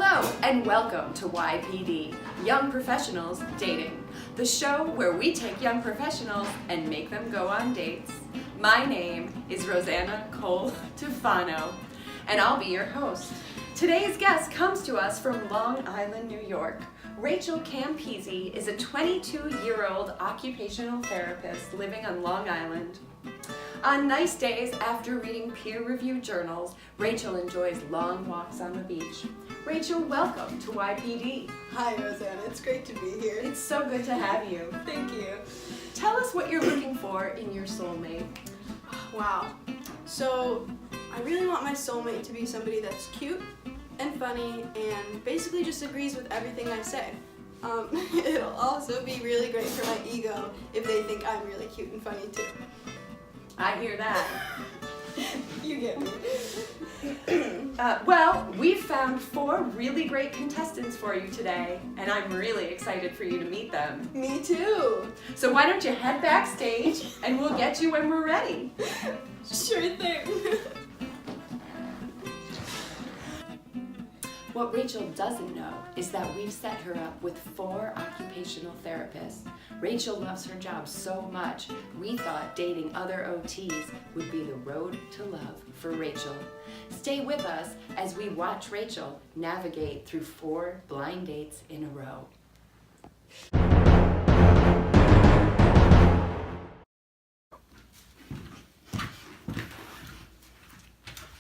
Hello and welcome to YPD, Young Professionals Dating, the show where we take young professionals and make them go on dates. My name is Rosanna Cole Tufano, and I'll be your host. Today's guest comes to us from Long Island, New York. Rachel Campisi is a 22-year-old occupational therapist living on Long Island. On nice days after reading peer-reviewed journals, Rachel enjoys long walks on the beach. Rachel, welcome to YPD. Hi, Rosanna. It's great to be here. It's so good to have you. Thank you. Tell us what you're looking for in your soulmate. Wow. So, I really want my soulmate to be somebody that's cute and funny and basically just agrees with everything I say. It'll also be really great for my ego if they think I'm really cute and funny too. I hear that. You get me. Well, we've found 4 really great contestants for you today, and I'm really excited for you to meet them. Me too. So why don't you head backstage, and we'll get you when we're ready. Sure thing. What Rachel doesn't know is that we've set her up with 4 occupational therapists. Rachel loves her job so much, we thought dating other OTs would be the road to love for Rachel. Stay with us as we watch Rachel navigate through 4 blind dates in a row.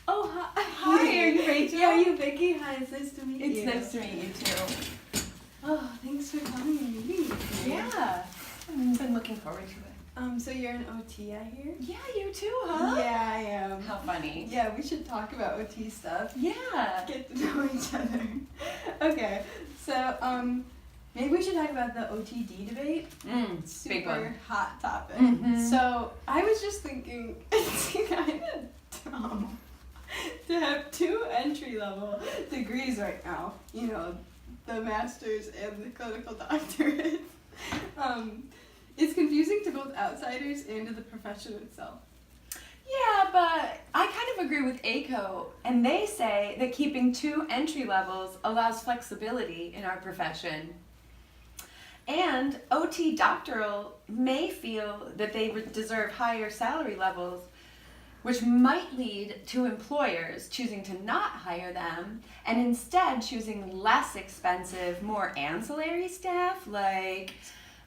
Oh, hi. Hi, are you Rachel? Yeah, are you Vicky? Hi, it's nice to meet you. It's nice to meet you too. Oh, thanks for coming and meeting with me. Yeah, I've been looking forward to it. So you're an OT, I hear? Yeah, you too, huh? Yeah, I am. How funny. Yeah, we should talk about OT stuff. Yeah. Get to know each other. Okay, so maybe we should talk about the OTD debate. Big Super one. hot topic. Mhm. So I was just thinking, it's kind of dumb to have 2 entry-level degrees right now. You know, the master's and the clinical doctorate. It's confusing to both outsiders and to the profession itself. Yeah, but I kind of agree with ACO, and they say that keeping 2 entry levels allows flexibility in our profession. And OT doctoral may feel that they deserve higher salary levels, which might lead to employers choosing to not hire them and instead choosing less expensive, more ancillary staff like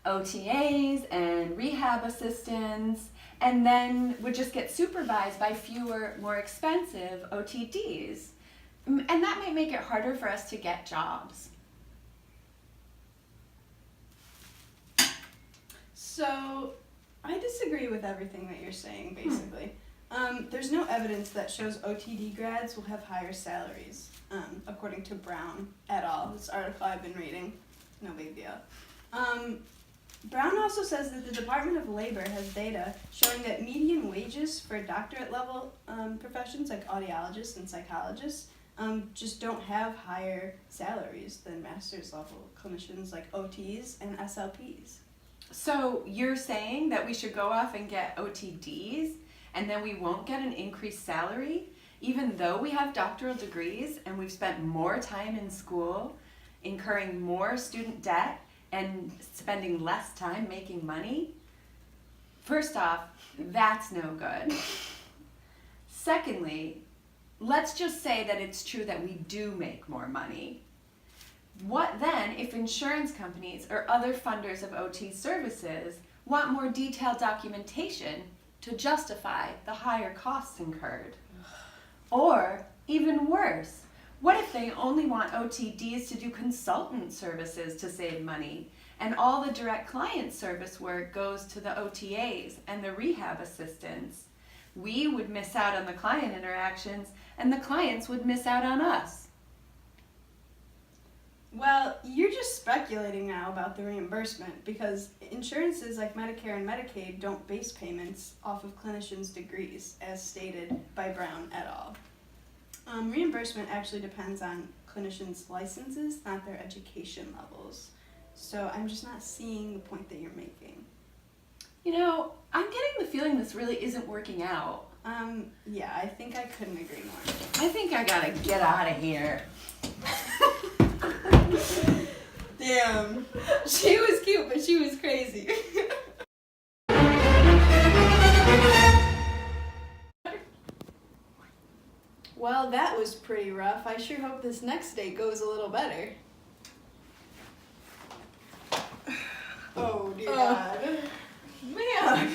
OTAs and rehab assistants, and then would just get supervised by fewer, more expensive OTDs. And that might make it harder for us to get jobs. So I disagree with everything that you're saying, basically. There's no evidence that shows OTD grads will have higher salaries, according to Brown et al. This article I've been reading. No big deal. Brown also says that the Department of Labor has data showing that median wages for doctorate level professions like audiologists and psychologists just don't have higher salaries than master's level clinicians like OTs and SLPs. So you're saying that we should go off and get OTDs and then we won't get an increased salary even though we have doctoral degrees and we've spent more time in school, incurring more student debt, and spending less time making money? First off, that's no good. Secondly, let's just say that it's true that we do make more money. What then if insurance companies or other funders of OT services want more detailed documentation to justify the higher costs incurred? Or, even worse, what if they only want OTDs to do consultant services to save money, and all the direct client service work goes to the OTAs and the rehab assistants? We would miss out on the client interactions, and the clients would miss out on us. Well, you're just speculating now about the reimbursement because insurances like Medicare and Medicaid don't base payments off of clinicians' degrees, as stated by Brown et al. Reimbursement actually depends on clinicians' licenses, not their education levels. So I'm just not seeing the point that you're making. You know, I'm getting the feeling this really isn't working out. Yeah, I think I couldn't agree more. I think I gotta get out of here. Damn. She was cute, but she was crazy. Well, that was pretty rough. I sure hope this next date goes a little better. Oh, dear God. Man,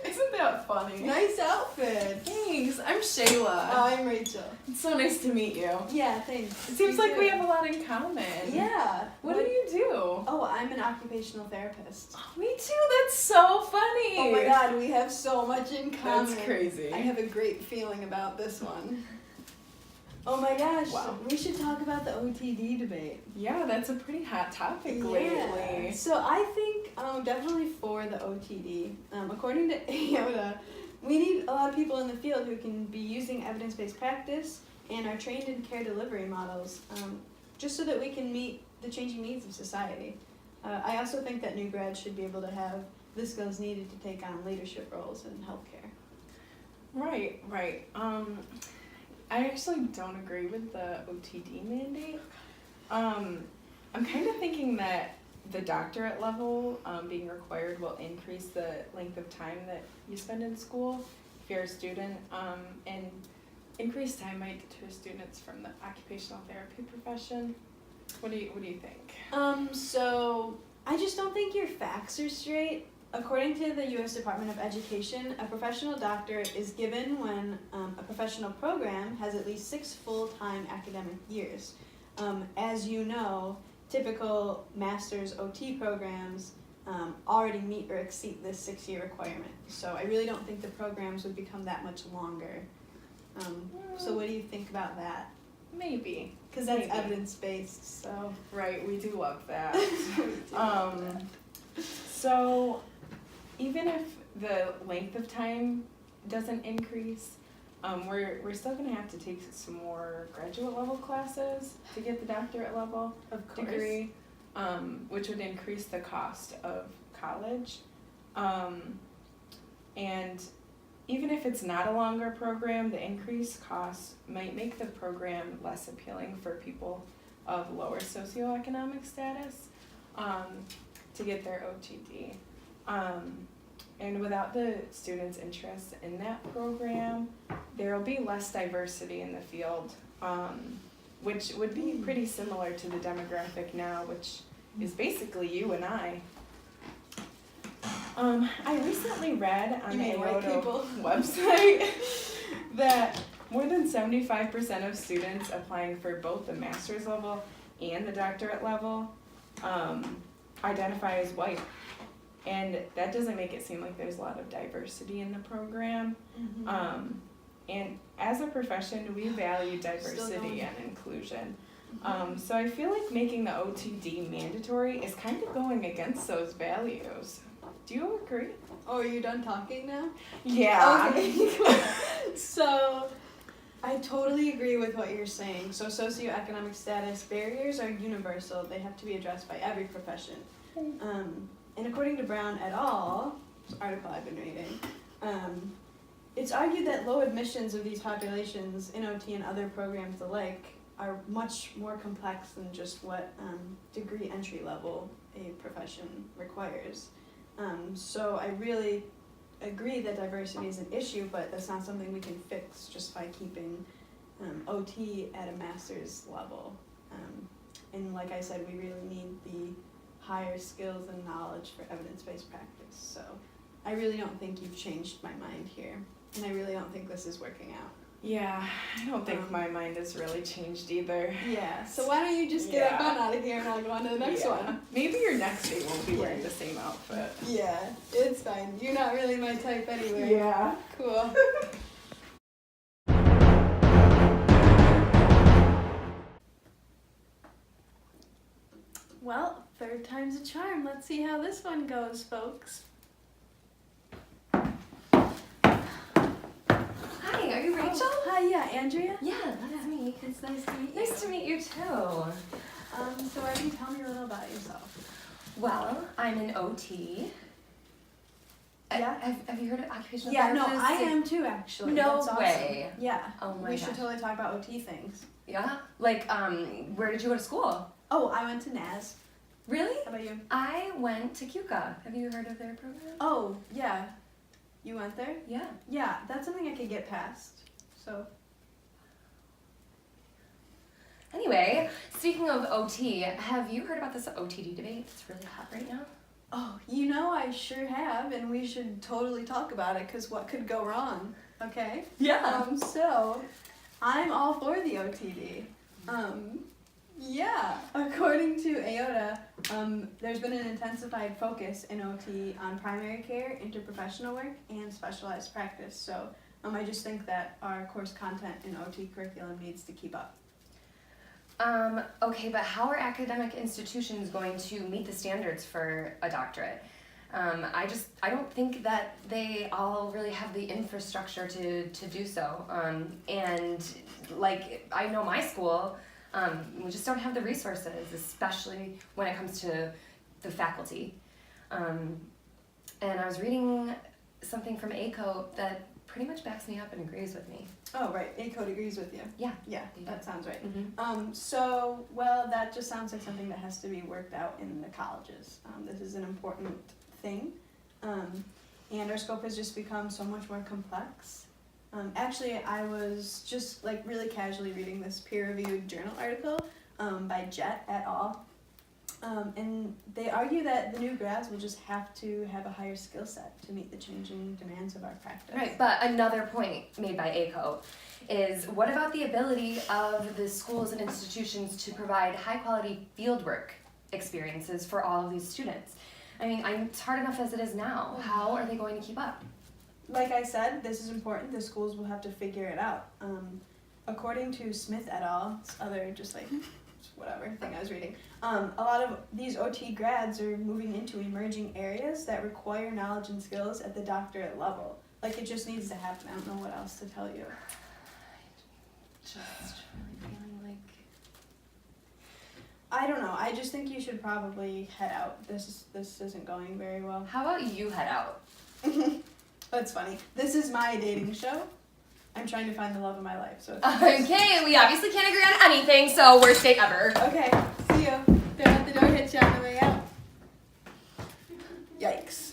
isn't that funny? Nice outfit. Thanks. I'm Shayla. I'm Rachel. It's so nice to meet you. Yeah, thanks. It seems You like too. we have a lot in common. Yeah. What do you do? Oh, I'm an occupational therapist. Oh, me too. That's so funny. Oh my God, we have so much in common. That's crazy. I have a great feeling about this one. Oh my gosh, Wow. we should talk about the OTD debate. Yeah, that's a pretty hot topic lately. So I think definitely for the OTD. According to AOTA, we need a lot of people in the field who can be using evidence-based practice and are trained in care delivery models, just so that we can meet the changing needs of society. I also think that new grads should be able to have the skills needed to take on leadership roles in healthcare. Right. I actually don't agree with the OTD mandate. I'm kind of thinking that the doctorate level being required will increase the length of time that you spend in school if you're a student, and increase time might deter students from the occupational therapy profession. What do you think? So I just don't think your facts are straight. According to the U.S. Department of Education, a professional doctorate is given when a professional program has at least 6 full-time academic years. As you know, typical master's OT programs already meet or exceed this 6-year requirement. So I really don't think the programs would become that much longer. So what do you think about that? Maybe. Because that's Maybe. evidence-based, so. Right, we do love that. We do that. So even if the length of time doesn't increase, we're still gonna have to take some more graduate level classes to get the doctorate level Of course. degree, which would increase the cost of college. And even if it's not a longer program, the increased cost might make the program less appealing for people of lower socioeconomic status to get their OTD. And without the students' interest in that program, there will be less diversity in the field, which would be pretty similar to the demographic now, which is basically you and I. I recently read on You the mean white AOTA people? website that more than 75% of students applying for both the master's level and the doctorate level identify as white. And that doesn't make it seem like there's a lot of diversity in the program. Mm-hmm. And as a profession, we value diversity and inclusion. So I feel like making the OTD mandatory is kind of going against those values. Do you agree? Oh, are you done talking now? Yeah. Okay. So, I totally agree with what you're saying. So, socioeconomic status barriers are universal. They have to be addressed by every profession. And according to Brown et al., this article I've been reading, it's argued that low admissions of these populations in OT and other programs alike are much more complex than just what degree entry level a profession requires. So I really agree that diversity is an issue, but that's not something we can fix just by keeping OT at a master's level. And like I said, we really need the higher skills and knowledge for evidence-based practice. So I really don't think you've changed my mind here, and I really don't think this is working out. Yeah, I don't think my mind has really changed either. Yeah, so why don't you just get up on out of here and I'll go on to the next one. Maybe your next date won't be wearing the same outfit. Yeah, it's fine. You're not really my type anyway. Yeah. Cool. Well, third time's a charm. Let's see how this one goes, folks. Hi, are you Rachel? Hi, yeah, Andrea? Yeah, that's me. It's nice to meet you. Nice to meet you too. So why don't you tell me a little about yourself? Well, I'm an OT. Yeah. Have you heard of occupational Yeah, no, therapist? I am too, actually. No That's awesome. way. Yeah. Oh my We gosh. should totally talk about OT things. Yeah? Like, where did you go to school? Oh, I went to NAS. Really? How about you? I went to CUCA. Have you heard of their program? Oh, yeah. You went there? Yeah. Yeah, that's something I could get past. So. Anyway, speaking of OT, have you heard about this OTD debate? It's really hot right now. Oh, I sure have, and we should totally talk about it, because what could go wrong? Okay? So, I'm all for the OTD. Yeah, according to AOTA, there's been an intensified focus in OT on primary care, interprofessional work, and specialized practice. So, I just think that our course content in OT curriculum needs to keep up. Okay, but how are academic institutions going to meet the standards for a doctorate? I don't think that they all really have the infrastructure to do so. And like, I know my school, we just don't have the resources, especially when it comes to the faculty. And I was reading something from ACO that pretty much backs me up and agrees with me. Oh, right. ACODE agrees with you. Yeah. Yeah, that sounds right. Mm-hmm. That just sounds like something that has to be worked out in the colleges. This is an important thing. And our scope has just become so much more complex. Actually, I was just like really casually reading this peer-reviewed journal article by Jett et al. And they argue that the new grads will just have to have a higher skill set to meet the changing demands of our practice. Right, but another point made by ACO is what about the ability of the schools and institutions to provide high-quality fieldwork experiences for all of these students? I mean, it's hard enough as it is now. How are they going to keep up? Like I said, this is important. The schools will have to figure it out. According to Smith et al., this other whatever thing I was reading, a lot of these OT grads are moving into emerging areas that require knowledge and skills at the doctorate level. Like, it just needs to happen. I don't know what else to tell you. Just really feeling like... I don't know. I just think you should probably head out. This isn't going very well. How about you head out? That's funny. This is my dating show. I'm trying to find the love of my life. So. Okay, we obviously can't agree on anything, so worst date ever. Okay, see you. They're at the door, hit you on the way out. Yikes.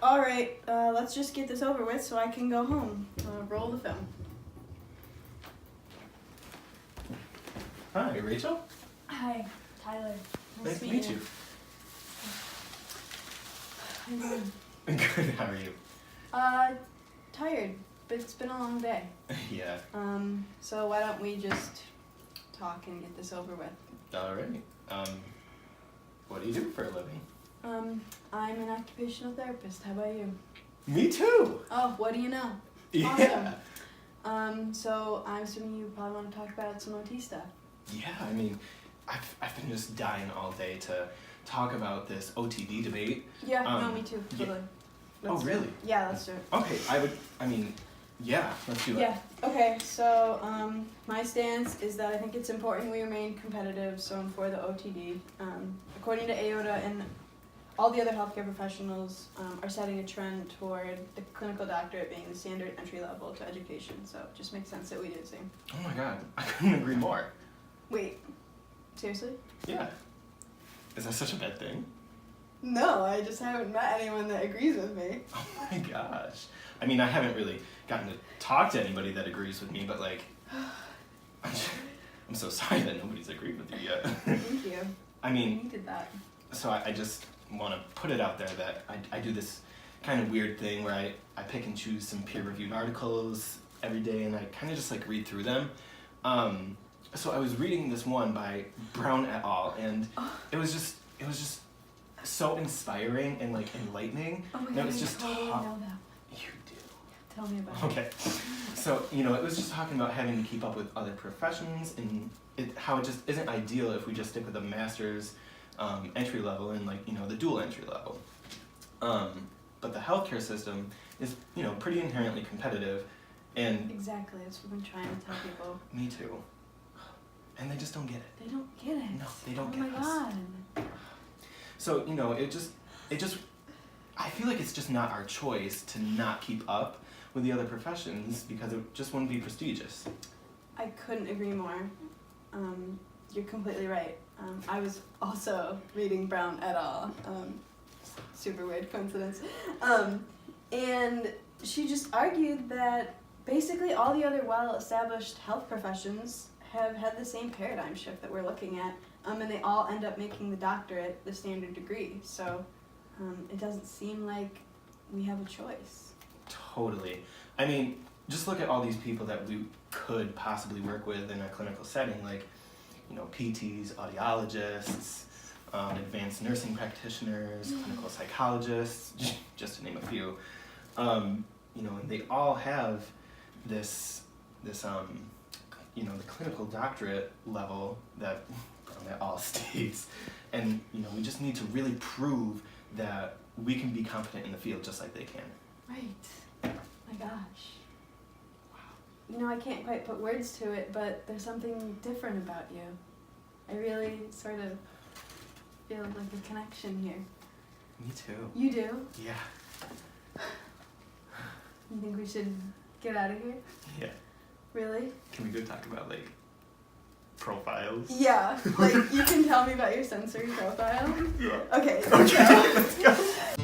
Alright, let's just get this over with so I can go home. Roll the film. Hi, Rachel. Hi, Tyler. Nice to meet you. How you doing? Good, how are you? Tired, but it's been a long day. Yeah. So why don't we just talk and get this over with? Alright. What do you do for a living? I'm an occupational therapist. How about you? Me too! Oh, what do you know? Yeah. Awesome. So I'm assuming you probably want to talk about some OT stuff. Yeah, I mean, I've been just dying all day to talk about this OTD debate. Yeah, no, me too. yeah. Totally. Oh, really? Yeah, let's do it. Okay, yeah, let's do it. Yeah, okay, so my stance is that I think it's important we remain competitive, so I'm for the OTD. According to AOTA and all the other healthcare professionals are setting a trend toward the clinical doctorate being the standard entry level to education, so it just makes sense that we do the same. Oh my god, I couldn't agree more. Wait, seriously? Yeah. Is that such a bad thing? No, I just haven't met anyone that agrees with me. Oh my gosh. I mean, I haven't really gotten to talk to anybody that agrees with me, but like, I'm so sorry that nobody's agreed with you yet. Thank you. I mean, You did that. so I just want to put it out there that I do this kind of weird thing where I pick and choose some peer-reviewed articles every day, and I kind of just like read through them. So I was reading this one by Brown et al., and it was just so inspiring and like enlightening. Oh my And god, it was I just totally talk- know that. You do. Tell me about it. Okay. So, it was just talking about having to keep up with other professions and how it just isn't ideal if we just stick with a master's entry level and the dual entry level. But the healthcare system is, pretty inherently competitive, and Exactly, that's what I'm trying to tell people. me too. And they just don't get it. They don't get it. No, they don't oh get my us. god. So, it just, I feel like it's just not our choice to not keep up with the other professions because it just wouldn't be prestigious. I couldn't agree more. You're completely right. I was also reading Brown et al. Super weird coincidence. And she just argued that basically all the other well-established health professions have had the same paradigm shift that we're looking at, and they all end up making the doctorate the standard degree. So it doesn't seem like we have a choice. Totally. I mean, just look at all these people that we could possibly work with in a clinical setting, like, you know, PTs, audiologists, advanced nursing practitioners, clinical psychologists, just to name a few. You know, and they all have this you know, the clinical doctorate level that all states, and you know, we just need to really prove that we can be competent in the field just like they can. Right. My gosh. Wow. You know, I can't quite put words to it, but there's something different about you. I really sort of feel like a connection here. Me too. You do? Yeah. You think we should get out of here? Yeah. Really? Can we go talk about, like, profiles? Yeah. Like, you can tell me about your sensory profile? Yeah. Okay. Okay, let's go.